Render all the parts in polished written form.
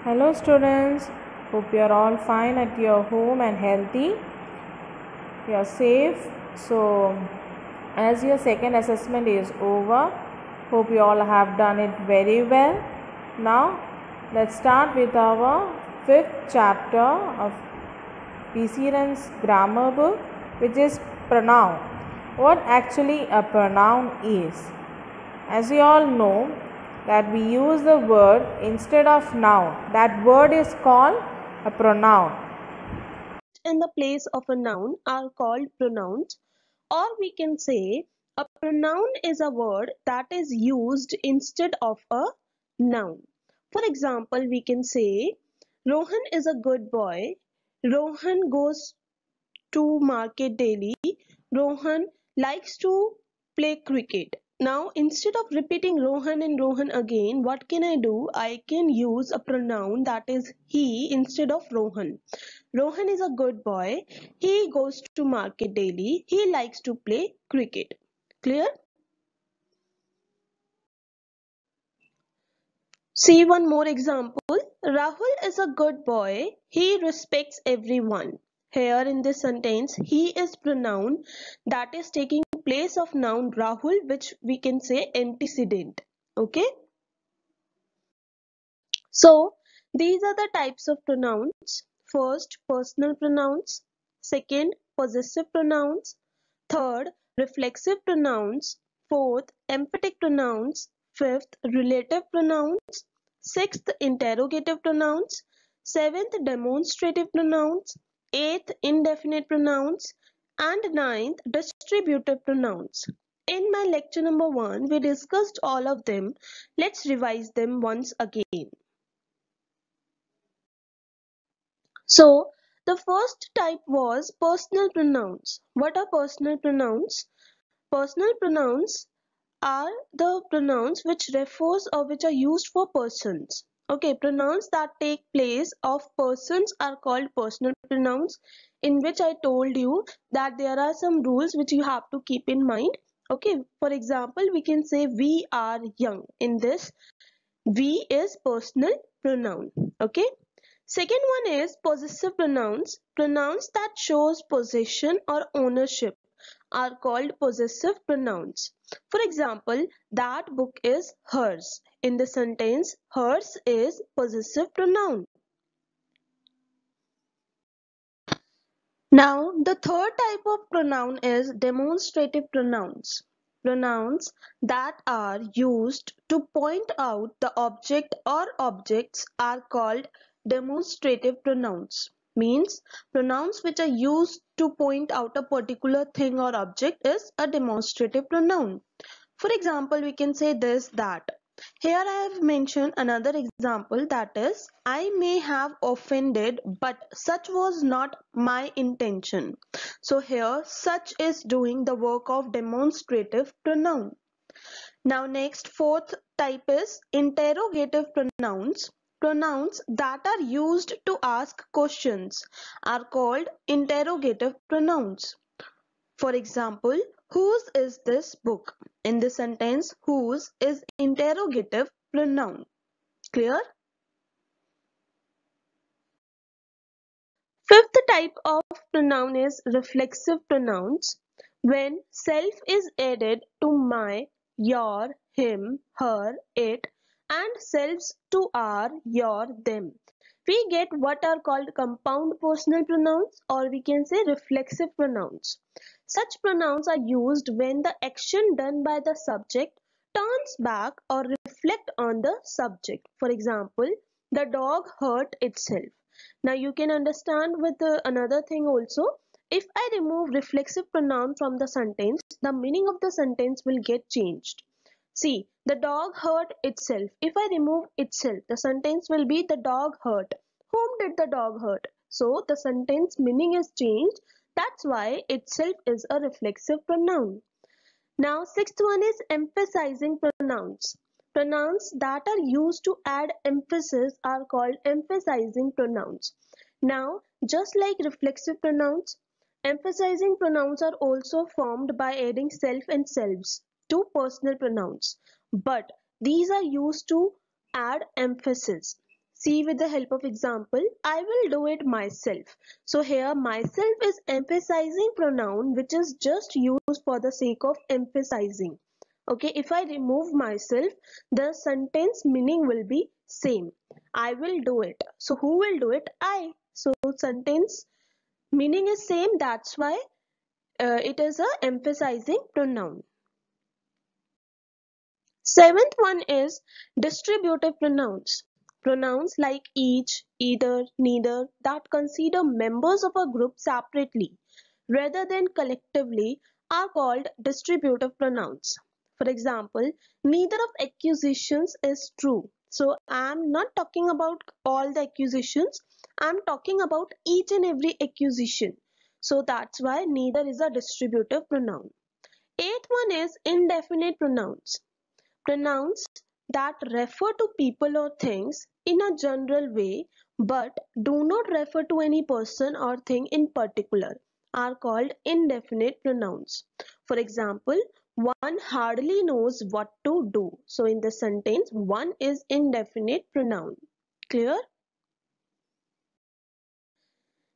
Hello students, hope you are all fine at your home and healthy. You are safe. So as your second assessment is over, hope you all have done it very well. Now let's start with our fifth chapter of PC Run's grammar book, which is pronoun. What actually a pronoun is. As you all know that we use the word instead of noun. That word is called a pronoun. In the place of a noun are called pronouns, or we can say a pronoun is a word that is used instead of a noun. For example, we can say Rohan is a good boy. Rohan goes to market daily. Rohan likes to play cricket. Now, instead of repeating Rohan and Rohan again, what can I do? I can use a pronoun that is he instead of Rohan. Rohan is a good boy. He goes to market daily. He likes to play cricket. Clear? See one more example. Rahul is a good boy. He respects everyone. Here in this sentence, he is pronoun that is taking place of noun Rahul, which we can say antecedent. Okay. So these are the types of pronouns. First, personal pronouns. Second, possessive pronouns. Third, reflexive pronouns. Fourth, emphatic pronouns. Fifth, relative pronouns. Sixth, interrogative pronouns. Seventh, demonstrative pronouns. Eighth, indefinite pronouns. And ninth, distributive pronouns. In my lecture number 1, we discussed all of them. Let's revise them once again. So, the first type was personal pronouns. What are personal pronouns? Personal pronouns are the pronouns which refers or which are used for persons. Okay, pronouns that take place of persons are called personal pronouns, in which I told you that there are some rules which you have to keep in mind. Okay, for example, we can say we are young. In this, we is personal pronoun. Okay. Second one is possessive pronouns. Pronouns that shows possession or ownership are called possessive pronouns. For example, that book is hers. In the sentence, hers is possessive pronoun. Now, the third type of pronoun is demonstrative pronouns. Pronouns that are used to point out the object or objects are called demonstrative pronouns. Means pronouns which are used to point out a particular thing or object is a demonstrative pronoun. For example, we can say this, that. Here I have mentioned another example, that is, I may have offended, but such was not my intention. So here, such is doing the work of demonstrative pronoun. Now next, fourth type is interrogative pronouns. Pronouns that are used to ask questions are called interrogative pronouns. For example, whose is this book? In this sentence, whose is interrogative pronoun. Clear? Fifth type of pronoun is reflexive pronouns. When self is added to my, your, him, her, it, and selves to our, your, them, we get what are called compound personal pronouns, or we can say reflexive pronouns. Such pronouns are used when the action done by the subject turns back or reflect on the subject. For example, the dog hurt itself. Now you can understand with another thing also. If I remove reflexive pronoun from the sentence, the meaning of the sentence will get changed. See, the dog hurt itself. If I remove itself, the sentence will be the dog hurt. Whom did the dog hurt? So the sentence meaning is changed. That's why itself is a reflexive pronoun. Now, sixth one is emphasizing pronouns. Pronouns that are used to add emphasis are called emphasizing pronouns. Now, just like reflexive pronouns, emphasizing pronouns are also formed by adding self and selves to personal pronouns. But these are used to add emphasis. See with the help of example, I will do it myself. So here myself is emphasizing pronoun which is just used for the sake of emphasizing. Okay, if I remove myself, the sentence meaning will be same. I will do it. So who will do it? I. So sentence meaning is same. That's why it is a emphasizing pronoun. Seventh one is distributive pronouns. Pronouns like each, either, neither that consider members of a group separately rather than collectively are called distributive pronouns. For example, neither of accusations is true. So I am not talking about all the accusations. I am talking about each and every accusation. So that's why neither is a distributive pronoun. Eighth one is indefinite pronouns. Pronouns that refer to people or things in a general way but do not refer to any person or thing in particular are called indefinite pronouns. For example, one hardly knows what to do. So in the sentence, one is indefinite pronoun. Clear?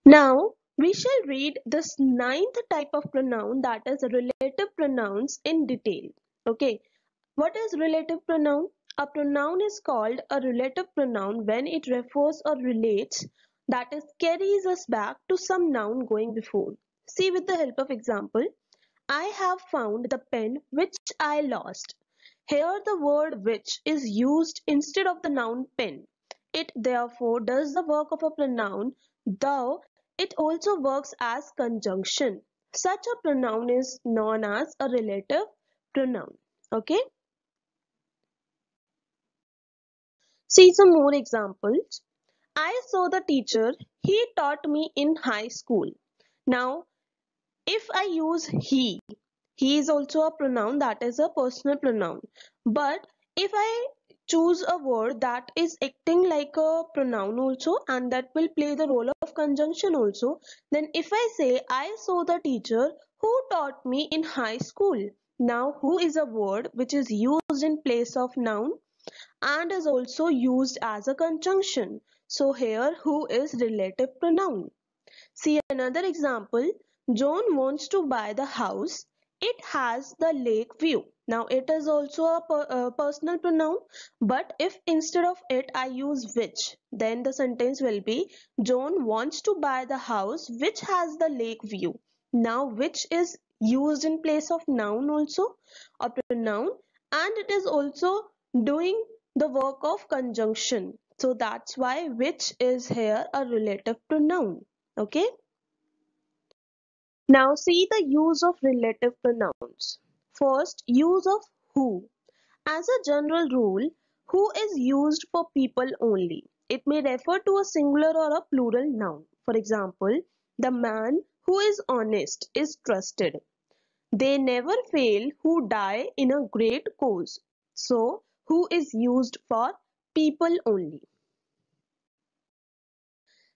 Now we shall read this ninth type of pronoun, that is relative pronouns, in detail. Okay. What is relative pronoun? A pronoun is called a relative pronoun when it refers or relates, that is carries us back to some noun going before. See with the help of example, I have found the pen which I lost. Here the word which is used instead of the noun pen. It therefore does the work of a pronoun, though it also works as conjunction. Such a pronoun is known as a relative pronoun. Okay. See some more examples. I saw the teacher. He taught me in high school. Now, if I use he is also a pronoun, that is a personal pronoun. But if I choose a word that is acting like a pronoun also and that will play the role of conjunction also, then if I say I saw the teacher who taught me in high school. Now, who is a word which is used in place of noun and is also used as a conjunction. So here who is relative pronoun. See another example. John wants to buy the house. It has the lake view. Now it is also a personal pronoun, but if instead of it I use which, then the sentence will be John wants to buy the house which has the lake view. Now which is used in place of noun also, a pronoun, and it is also doing the work of conjunction. So that's why which is here a relative pronoun. Okay. Now see the use of relative pronouns. First, use of who. As a general rule, who is used for people only. It may refer to a singular or a plural noun. For example, the man who is honest is trusted. They never fail who die in a great cause. So, who is used for people only.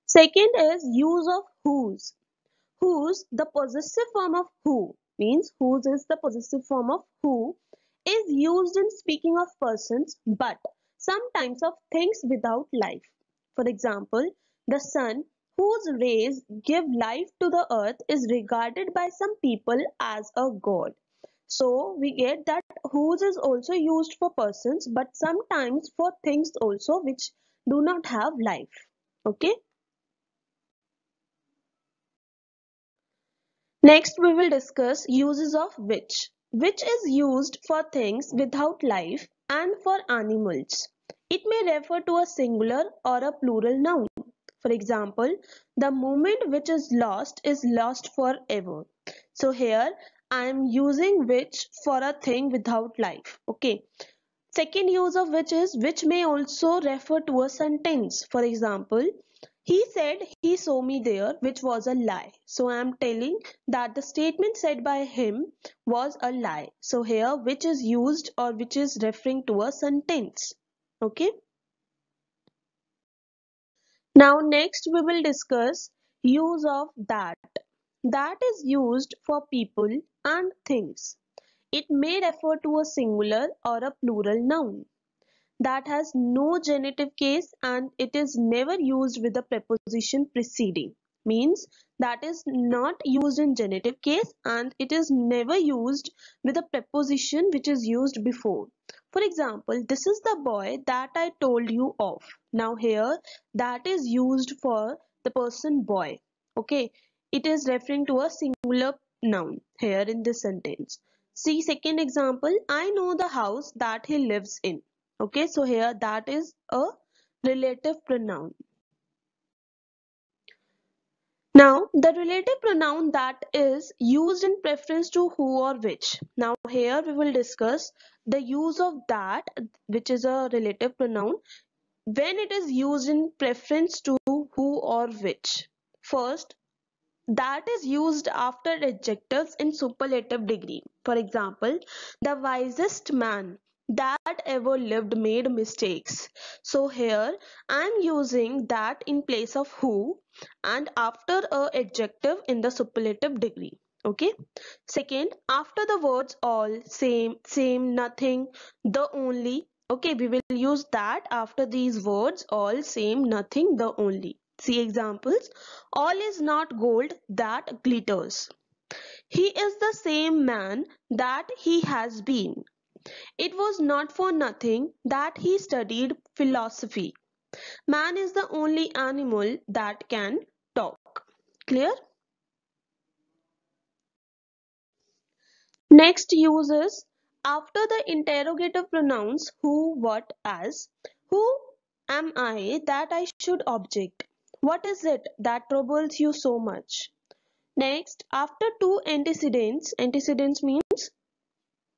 Second is use of whose. Whose, the possessive form of who, means whose is the possessive form of who, is used in speaking of persons but sometimes of things without life. For example, the sun whose rays give life to the earth is regarded by some people as a god. So we get that whose is also used for persons but sometimes for things also which do not have life. Okay. Next, we will discuss uses of which is used for things without life and for animals. It may refer to a singular or a plural noun. For example, the moment which is lost forever. So here I am using which for a thing without life. Okay. Second use of which is which may also refer to a sentence. For example, he said he saw me there, which was a lie. So I am telling that the statement said by him was a lie. So here which is used or which is referring to a sentence. Okay. Now next we will discuss use of that. That is used for people and things. It may refer to a singular or a plural noun. that has no genitive case and it is never used with the preposition preceding. Means that is not used in genitive case and it is never used with a preposition which is used before. For example, this is the boy that I told you of. Now here that is used for the person boy. Okay, it is referring to a singular noun here in this sentence. See second example, I know the house that he lives in. Okay, so here that is a relative pronoun. Now, the relative pronoun that is used in preference to who or which. Now, here we will discuss the use of that, which is a relative pronoun, when it is used in preference to who or which. First, that is used after adjectives in superlative degree. For example, the wisest man that ever lived made mistakes. So here I am using that in place of who and after a adjective in the superlative degree. Okay. Second, after the words all, same, nothing, the only. Okay, we will use that after these words all, same, nothing, the only. See examples. All is not gold that glitters. He is the same man that he has been. It was not for nothing that he studied philosophy. Man is the only animal that can talk. Clear? Next use is after the interrogative pronouns who, what, as. Who am I that I should object? What is it that troubles you so much? Next, after two antecedents means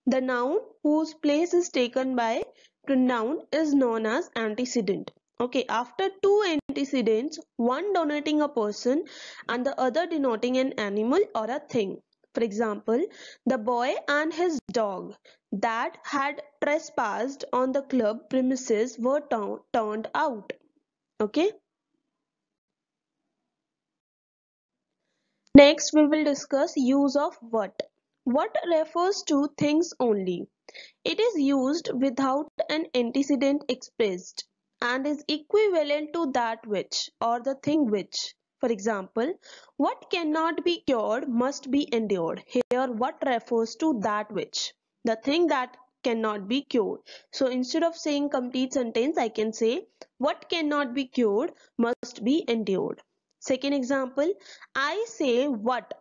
the noun whose place is taken by pronoun is known as antecedent. Okay, after two antecedents, one denoting a person and the other denoting an animal or a thing. For example, the boy and his dog that had trespassed on the club premises were turned out. Okay. Next, we will discuss use of what. What refers to things only. It is used without an antecedent expressed and is equivalent to that which or the thing which. For example, what cannot be cured must be endured. Here, what refers to that which, the thing that cannot be cured. So instead of saying complete sentence, I can say what cannot be cured must be endured. Second example, I say what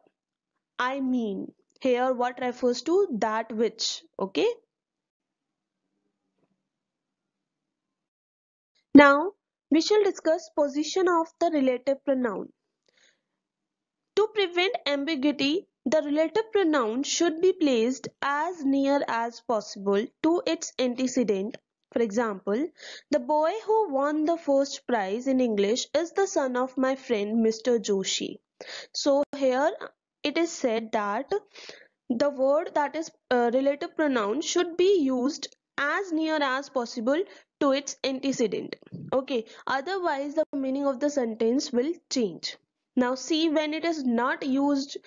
I mean. Here, what refers to that which. Okay. Now, we shall discuss position of the relative pronoun. To prevent ambiguity, the relative pronoun should be placed as near as possible to its antecedent. For example, the boy who won the first prize in English is the son of my friend Mr. Joshi. So here it is said that the word that is relative pronoun should be used as near as possible to its antecedent. Okay, otherwise the meaning of the sentence will change. Now see, when it is not used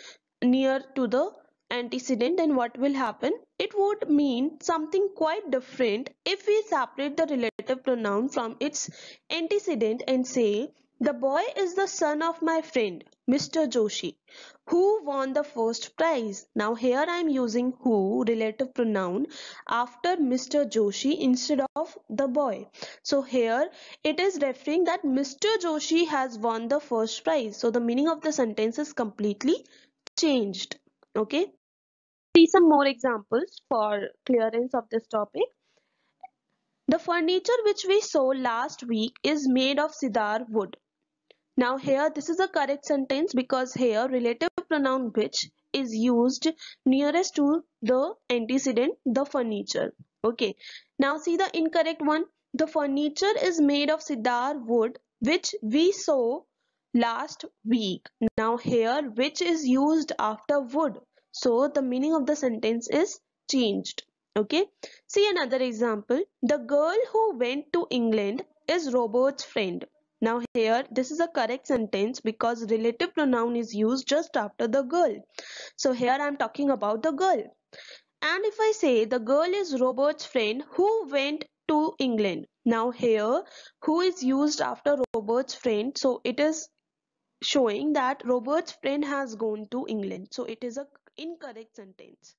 near to the antecedent, then what will happen? It would mean something quite different if we separate the relative pronoun from its antecedent and say the boy is the son of my friend Mr. Joshi who won the first prize. Now here I am using who relative pronoun after Mr. Joshi instead of the boy. So here it is referring that Mr. Joshi has won the first prize. So the meaning of the sentence is completely changed. Okay. See some more examples for clearance of this topic. The furniture which we saw last week is made of cedar wood. Now here this is a correct sentence because here relative pronoun which is used nearest to the antecedent, the furniture. Okay. Now see the incorrect one. The furniture is made of cedar wood which we saw last week. Now here which is used after wood. So the meaning of the sentence is changed. Okay. See another example. The girl who went to England is Robert's friend. Now here this is a correct sentence because relative pronoun is used just after the girl. So here I am talking about the girl. And if I say the girl is Robert's friend who went to England. Now here, who is used after Robert's friend, so it is showing that Robert's friend has gone to England, so it is a incorrect sentence.